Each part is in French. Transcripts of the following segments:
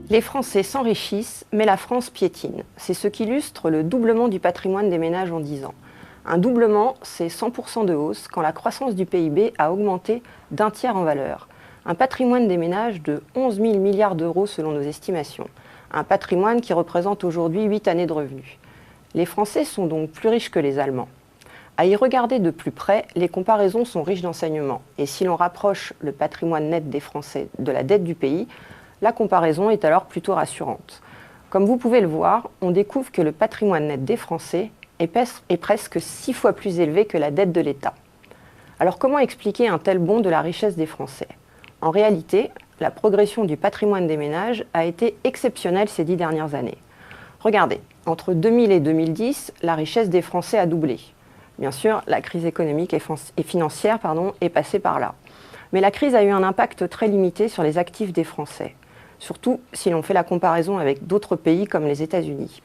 Les Français s'enrichissent, mais la France piétine. C'est ce qu'illustre le doublement du patrimoine des ménages en 10 ans. Un doublement, c'est 100% de hausse quand la croissance du PIB a augmenté d'un tiers en valeur. Un patrimoine des ménages de 11 000 milliards d'euros selon nos estimations. Un patrimoine qui représente aujourd'hui 8 années de revenus. Les Français sont donc plus riches que les Allemands. À y regarder de plus près, les comparaisons sont riches d'enseignements. Et si l'on rapproche le patrimoine net des Français de la dette du pays, la comparaison est alors plutôt rassurante. Comme vous pouvez le voir, on découvre que le patrimoine net des Français est presque 6 fois plus élevé que la dette de l'État. Alors comment expliquer un tel bond de la richesse des Français ? En réalité, la progression du patrimoine des ménages a été exceptionnelle ces 10 dernières années. Regardez, entre 2000 et 2010, la richesse des Français a doublé. Bien sûr, la crise économique et financière est passée par là. Mais la crise a eu un impact très limité sur les actifs des Français. Surtout si l'on fait la comparaison avec d'autres pays comme les États-Unis.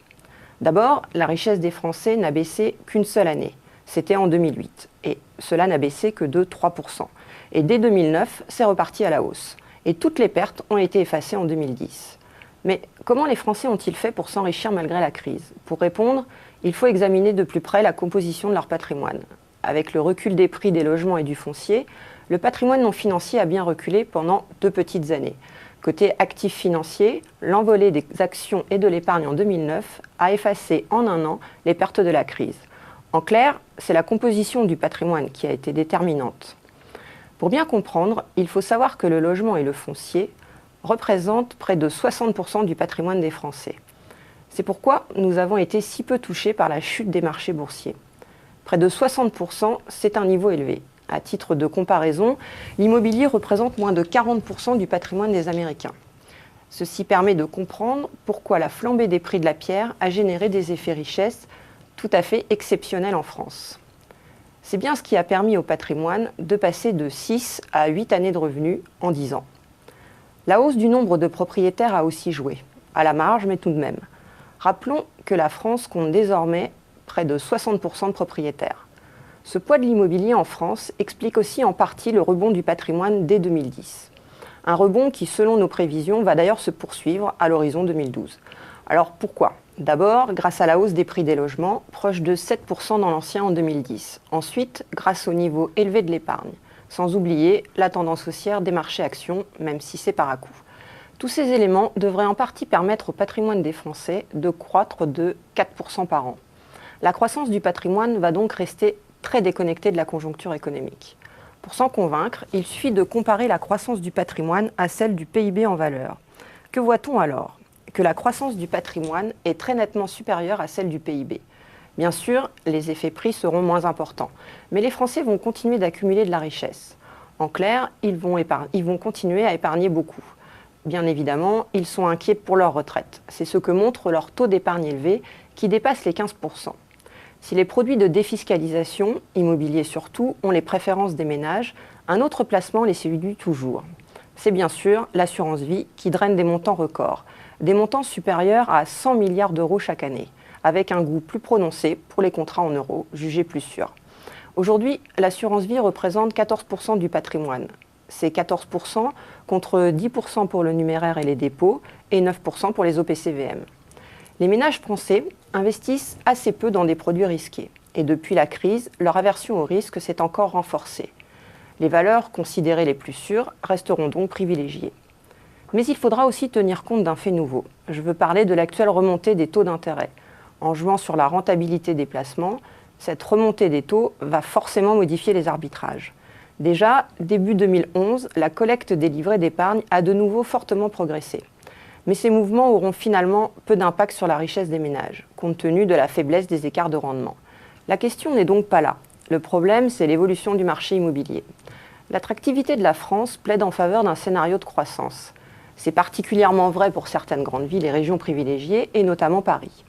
D'abord, la richesse des Français n'a baissé qu'une seule année. C'était en 2008. Et cela n'a baissé que de 3%. Et dès 2009, c'est reparti à la hausse. Et toutes les pertes ont été effacées en 2010. Mais comment les Français ont-ils fait pour s'enrichir malgré la crise ? Pour répondre, il faut examiner de plus près la composition de leur patrimoine. Avec le recul des prix des logements et du foncier, le patrimoine non financier a bien reculé pendant 2 petites années. Côté actifs financiers, l'envolée des actions et de l'épargne en 2009 a effacé en un an les pertes de la crise. En clair, c'est la composition du patrimoine qui a été déterminante. Pour bien comprendre, il faut savoir que le logement et le foncier représentent près de 60% du patrimoine des Français. C'est pourquoi nous avons été si peu touchés par la chute des marchés boursiers. Près de 60%, c'est un niveau élevé. À titre de comparaison, l'immobilier représente moins de 40% du patrimoine des Américains. Ceci permet de comprendre pourquoi la flambée des prix de la pierre a généré des effets richesse tout à fait exceptionnels en France. C'est bien ce qui a permis au patrimoine de passer de 6 à 8 années de revenus en 10 ans. La hausse du nombre de propriétaires a aussi joué, à la marge mais tout de même. Rappelons que la France compte désormais près de 60% de propriétaires. Ce poids de l'immobilier en France explique aussi en partie le rebond du patrimoine dès 2010. Un rebond qui, selon nos prévisions, va d'ailleurs se poursuivre à l'horizon 2012. Alors pourquoi ? D'abord, grâce à la hausse des prix des logements, proche de 7% dans l'ancien en 2010. Ensuite, grâce au niveau élevé de l'épargne. Sans oublier la tendance haussière des marchés actions, même si c'est par à-coup. Tous ces éléments devraient en partie permettre au patrimoine des Français de croître de 4% par an. La croissance du patrimoine va donc rester très déconnectée de la conjoncture économique. Pour s'en convaincre, il suffit de comparer la croissance du patrimoine à celle du PIB en valeur. Que voit-on alors ? Que la croissance du patrimoine est très nettement supérieure à celle du PIB. Bien sûr, les effets prix seront moins importants, mais les Français vont continuer d'accumuler de la richesse. En clair, ils vont continuer à épargner beaucoup. Bien évidemment, ils sont inquiets pour leur retraite. C'est ce que montre leur taux d'épargne élevé qui dépasse les 15%. Si les produits de défiscalisation, immobilier surtout, ont les préférences des ménages, un autre placement les séduit toujours. C'est bien sûr l'assurance vie qui draine des montants records, des montants supérieurs à 100 milliards d'euros chaque année, avec un goût plus prononcé pour les contrats en euros, jugés plus sûrs. Aujourd'hui, l'assurance vie représente 14% du patrimoine. C'est 14% contre 10% pour le numéraire et les dépôts et 9% pour les OPCVM. Les ménages français investissent assez peu dans des produits risqués. Et depuis la crise, leur aversion au risque s'est encore renforcée. Les valeurs considérées les plus sûres resteront donc privilégiées. Mais il faudra aussi tenir compte d'un fait nouveau. Je veux parler de l'actuelle remontée des taux d'intérêt. En jouant sur la rentabilité des placements, cette remontée des taux va forcément modifier les arbitrages. Déjà, début 2011, la collecte des livrets d'épargne a de nouveau fortement progressé. Mais ces mouvements auront finalement peu d'impact sur la richesse des ménages, compte tenu de la faiblesse des écarts de rendement. La question n'est donc pas là. Le problème, c'est l'évolution du marché immobilier. L'attractivité de la France plaide en faveur d'un scénario de croissance. C'est particulièrement vrai pour certaines grandes villes et régions privilégiées, et notamment Paris.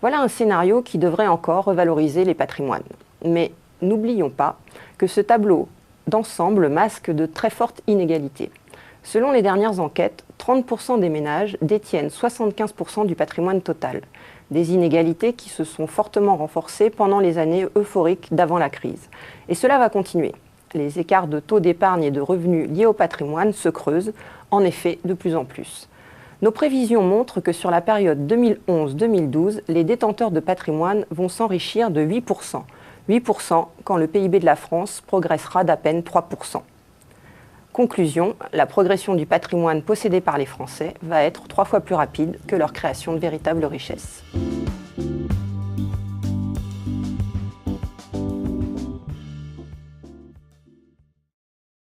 Voilà un scénario qui devrait encore revaloriser les patrimoines. Mais n'oublions pas que ce tableau d'ensemble masque de très fortes inégalités. Selon les dernières enquêtes, 30% des ménages détiennent 75% du patrimoine total. Des inégalités qui se sont fortement renforcées pendant les années euphoriques d'avant la crise. Et cela va continuer. Les écarts de taux d'épargne et de revenus liés au patrimoine se creusent, en effet, de plus en plus. Nos prévisions montrent que sur la période 2011-2012, les détenteurs de patrimoine vont s'enrichir de 8%. 8% quand le PIB de la France progressera d'à peine 3%. Conclusion, la progression du patrimoine possédé par les Français va être 3 fois plus rapide que leur création de véritables richesses.